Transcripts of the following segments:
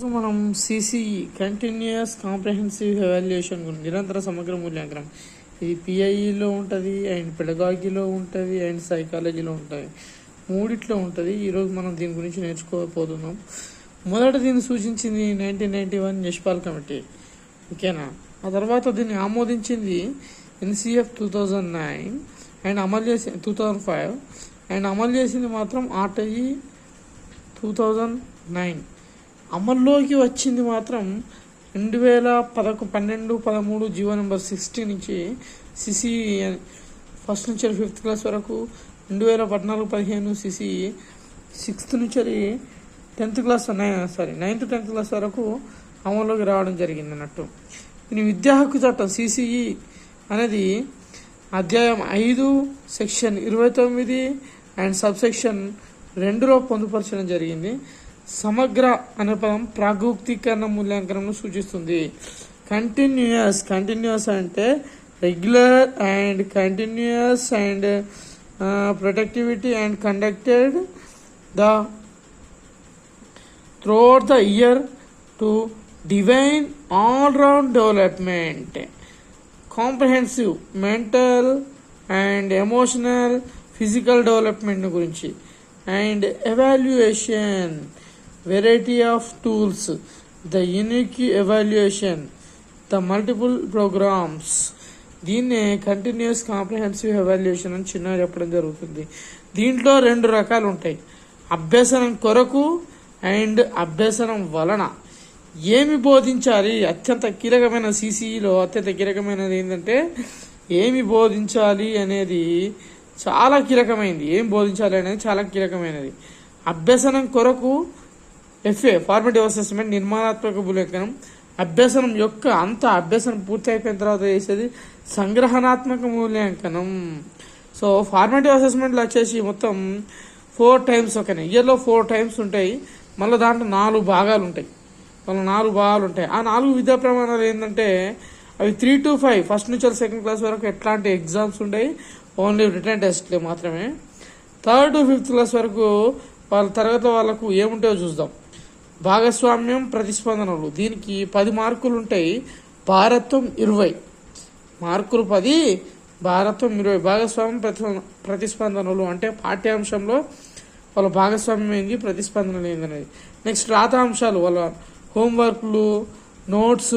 మనం CCE continuous comprehensive evaluation నిరంతర సమగ్ర మూల్యాంకనం ఇది పిఐఈలో ఉంటుంది అండ్ పెడగాగిలో ఉంటుంది అండ్ సైకాలజీలో ఉంటుంది, మూడిట్లో ఉంటుంది. ఈరోజు మనం దీని గురించి నేర్చుకోకపోతున్నాం. మొదట దీన్ని సూచించింది 1991 యశ్పాల్ కమిటీ, ఓకేనా. ఆ తర్వాత దీన్ని ఆమోదించింది ఎన్సిఎఫ్ 2009 అండ్ అమలు చేసి 2005 అండ్ అమలు చేసింది మాత్రం ఆర్టీఈ 2009. అమల్లోకి వచ్చింది మాత్రం 2012-13 జీవో నెంబర్ 60 నుంచి సిసిఈ ఫస్ట్ నుంచి 5th క్లాస్ వరకు, 2014-15 సిసిఈ 6th నుంచి 9th క్లాస్ వరకు అమల్లోకి రావడం జరిగింది అన్నట్టు. దీని విద్యా హక్కు చట్టం సిసిఈ అనేది అధ్యాయం 5 సెక్షన్ 29 అండ్ సబ్సెక్షన్ 2లో పొందుపరచడం జరిగింది. సమగ్ర అనే పదం ప్రాగూక్తీకరణ మూల్యాంకనం సూచిస్తుంది. కంటిన్యూస్ అంటే regular and continuous and productivity and conducted throughout the year to divine all round development, comprehensive mental and emotional physical development గురించి, and evaluation variety of tools, the unique evaluation, the multiple programs. దీన్నే continuous comprehensive evaluation అని చిన్నగా చెప్పడం జరుగుతుంది. దీంట్లో 2 రకాలు ఉంటాయి, అభ్యసనం కొరకు అండ్ అభ్యసనం వలన. ఏమి బోధించాలి, అత్యంత కీలకమైన సిసిఈలో అత్యంత కీలకమైనది ఏంటంటే ఏమి బోధించాలి అనేది చాలా కీలకమైనది. ఏం బోధించాలి అనేది చాలా కీలకమైనది. అభ్యసనం కొరకు ఎఫ్ఏ ఫార్మేటివ్ అసెస్మెంట్ నిర్మాణాత్మక మూల్యాంకనం, అభ్యసనం యొక్క అభ్యసనం పూర్తి అయిపోయిన తర్వాత చేసేది సంగ్రహణాత్మక మూల్యాంకనం. సో ఫార్మేటివ్ అసెస్మెంట్లో వచ్చేసి మొత్తం 4 times, ఓకేనా. ఇయర్లో 4 times ఉంటాయి. మళ్ళీ దాంట్లో 4 భాగాలు ఉంటాయి. ఆ 4 విద్యా ప్రమాణాలు ఏంటంటే అవి 3 to 5 ఫస్ట్ నుంచి 2nd క్లాస్ వరకు ఎట్లాంటి ఎగ్జామ్స్ ఉంటాయి, ఓన్లీ రిటర్న్ టెస్ట్లే మాత్రమే. 3rd to 5th క్లాస్ వరకు వాళ్ళ తరగతిలో వాళ్ళకు ఏముంటాయో చూద్దాం. భాగస్వామ్యం ప్రతిస్పందనలు, దీనికి 10 మార్కులు ఉంటాయి, భారత్వం 20 మార్కులు, 10 భారత్వం 20. భాగస్వామ్యం ప్రతిస్పందనలు అంటే పాఠ్యాంశంలో వాళ్ళ భాగస్వామ్యం ఏంది, ప్రతిస్పందనలు ఏంది అనేది. నెక్స్ట్ రాతాంశాలు, వాళ్ళ హోంవర్క్లు, నోట్స్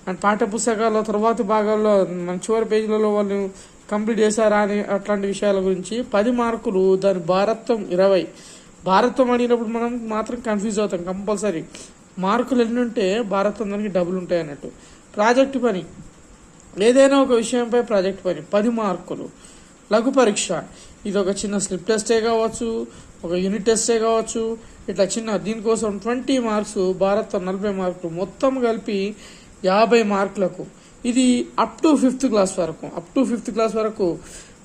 అండ్ పాఠ్యపుస్తకాల తర్వాతి భాగాల్లో మన చివరి పేజీలలో వాళ్ళు కంప్లీట్ చేశారా అని అట్లాంటి విషయాల గురించి 10 మార్కులు. దాని భారత్వం 20. భారత్వం అడిగినప్పుడు మనం మాత్రం కన్ఫ్యూజ్ అవుతాం. కంపల్సరీ మార్కులు ఎన్ని ఉంటే భారత్వం దానికి డబుల్ ఉంటాయి అన్నట్టు. ప్రాజెక్టు పని, ఏదైనా ఒక విషయంపై ప్రాజెక్ట్ పని 10 మార్కులు. లఘు పరీక్ష, ఇది ఒక చిన్న స్లిప్ టెస్టే కావచ్చు, ఒక యూనిట్ టెస్టే కావచ్చు, ఇట్లా చిన్న దీనికోసం 20 మార్క్స్, భారత్వం 40 మార్కులు, మొత్తం కలిపి 50 మార్కులకు. ఇది అప్ టు 5th క్లాస్ వరకు.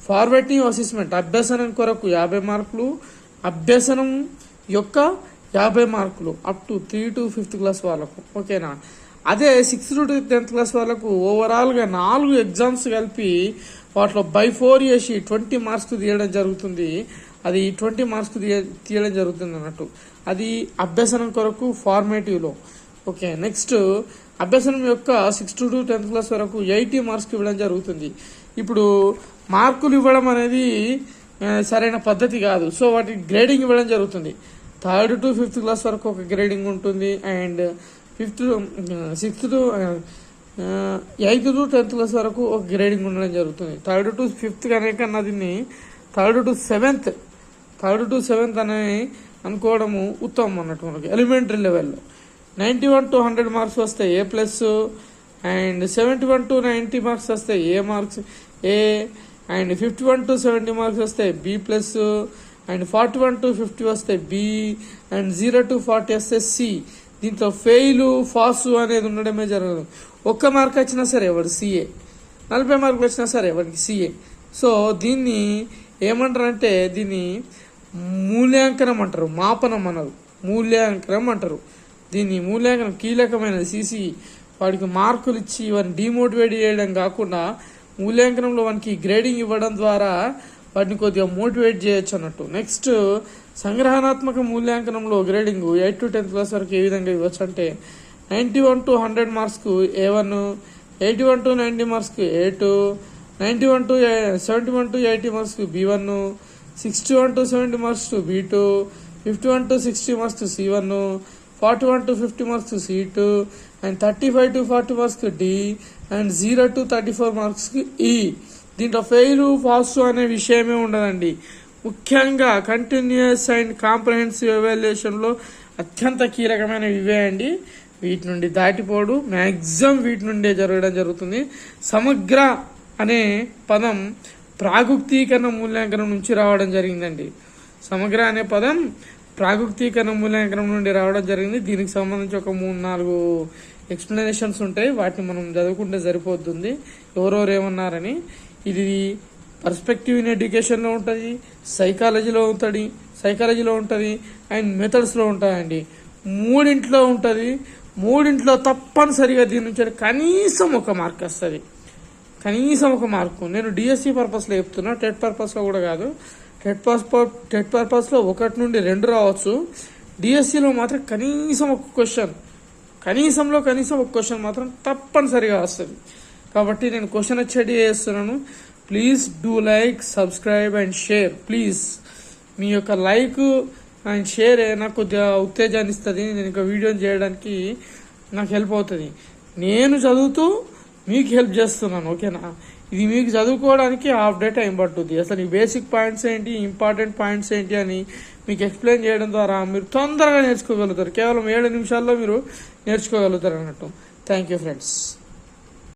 ఫార్మేటివ్ అసెస్మెంట్ అభ్యసనం కొరకు 50 మార్కులు, అభ్యసనం యొక్క 50 మార్కులు up to 3 to 5th class వాళ్ళకు, ఓకేనా. అదే 6th to 10th క్లాస్ వాళ్ళకు ఓవరాల్గా 4 ఎగ్జామ్స్ కలిపి వాటిలో బై 4 చేసి 20 మార్క్స్ తీయడం జరుగుతుంది. అది 20 మార్క్స్ తీయడం జరుగుతుంది అన్నట్టు. అది అభ్యసనం కొరకు ఫార్మేటివ్లో, ఓకే. నెక్స్ట్ అభ్యసనం యొక్క 6th to 10th క్లాస్ వరకు 80 మార్క్స్కి ఇవ్వడం జరుగుతుంది. ఇప్పుడు మార్కులు ఇవ్వడం అనేది సరైన పద్ధతి కాదు. సో వాటి గ్రేడింగ్ ఇవ్వడం జరుగుతుంది. 3rd to 5th క్లాస్ వరకు ఒక గ్రేడింగ్ ఉంటుంది, and 8th to 10th class వరకు ఒక గ్రేడింగ్ ఉండడం జరుగుతుంది. 3rd to 5th కన్నా దీన్ని 3rd to 7th అని అనుకోవడము ఉత్తమం అన్నట్టు. మనకి ఎలిమెంటరీ లెవెల్లో 91 to 100 మార్క్స్ వస్తే A+, అండ్ 71 to 90 మార్క్స్ వస్తే A marks A, and 51 to 70 marks వస్తే B+, అండ్ 41 to 50 వస్తే B, అండ్ 0 to 40 వస్తే C. దీంట్లో ఫెయిల్ పాస్ అనేది ఉండడమే జరగదు. 1 మార్క్ వచ్చినా సరే వాడు CA, 40 మార్కులు వచ్చినా సరే వాడికి CA. సో దీన్ని ఏమంటారంటే దీన్ని మూల్యాంకనం అంటారు, మాపనం అనరు, మూల్యాంకనం అంటారు. దీన్ని మూల్యాంకనం కీలకమైనది. సిసి వాడికి మార్కులు ఇచ్చి వాడిని డిమోటివేట్ చేయడం కాకుండా మూల్యాంకనంలో వానికి గ్రేడింగ్ ఇవ్వడం ద్వారా వాటిని కొద్దిగా మోటివేట్ చేయొచ్చు అన్నట్టు. నెక్స్ట్ సంగ్రహణాత్మక మూల్యాంకనంలో గ్రేడింగ్ 8 to 10th క్లాస్ వరకు ఏ విధంగా ఇవ్వచ్చు అంటే 91 to 100 మార్క్స్కు A1, 81 to 90 మార్క్స్కు A2, 91 to 71 to 80 మార్క్స్కు B1, 61 to 70 marks to B2, 51 to 60 marks to C1, 41 to 50 marks to C2, and 35 to 40 మార్క్స్కి D, అండ్ 0 to 34 మార్క్స్కి E. దీంట్లో ఫెయిల్ పాస్ అనే విషయమే ఉండదండి. ముఖ్యంగా కంటిన్యూస్ అండ్ కాంప్రహెన్సివ్ ఎవాల్యుయేషన్లో అత్యంత కీలకమైనవి ఇవే అండి. వీటి నుండి దాటిపోడు, మ్యాక్సిమం వీటి నుండే జరగడం జరుగుతుంది. సమగ్ర అనే పదం ప్రాగుక్తీకరణ మూల్యాంకనం నుంచి రావడం జరిగిందండి. సమగ్ర అనే పదం ప్రాగుక్తీకరణ మూల్యాంకనం నుండి రావడం జరిగింది. దీనికి సంబంధించి ఒక 3-4 ఎక్స్ప్లెనేషన్స్ ఉంటాయి. వాటిని మనం చదువుకుంటే సరిపోతుంది ఎవరెవరు ఏమన్నారని. ఇది పర్స్పెక్టివ్ ఇన్ ఎడ్యుకేషన్లో ఉంటుంది, సైకాలజీలో ఉంటుంది అండ్ మెథడ్స్లో ఉంటాయండి. మూడింట్లో ఉంటుంది. మూడింట్లో తప్పనిసరిగా దీని నుంచి కనీసం ఒక మార్క్ వస్తుంది. కనీసం ఒక మార్కు. నేను డిఎస్సి పర్పస్లో చెప్తున్నా, టెట్ పర్పస్లో కూడా కాదు. టెట్ పర్పస్లో 1 నుండి 2 రావచ్చు. డిఎస్సిలో మాత్రం కనీసం ఒక క్వశ్చన్, కనీసం ఒక క్వశ్చన్ మాత్రం తప్పనిసరిగా వస్తుంది. కాబట్టి నేను క్వశ్చన్ వచ్చేది చేస్తున్నాను. Please do like, subscribe and share. Please మీ యొక్క లైక్ అండ్ షేర్ నాకు కొద్దిగా ఉత్తేజాన్ని ఇస్తుంది. నేను ఇంకా వీడియోని చేయడానికి నాకు హెల్ప్ అవుతుంది. నేను చదువుతూ మీకు హెల్ప్ చేస్తున్నాను, ఓకేనా? ఇది మీకు చదువుకోవడానికి హాఫ్ డే టైం పడుతుంది. అసలు ఈ బేసిక్ పాయింట్స్ ఏంటి, ఇంపార్టెంట్ పాయింట్స్ ఏంటి అని మీకు ఎక్స్ప్లెయిన్ చేయడం ద్వారా మీరు తొందరగా నేర్చుకోగలుగుతారు. కేవలం 7 నిమిషాల్లో మీరు నేర్చుకోగలుగుతారు అన్నట్టు. Thank you friends.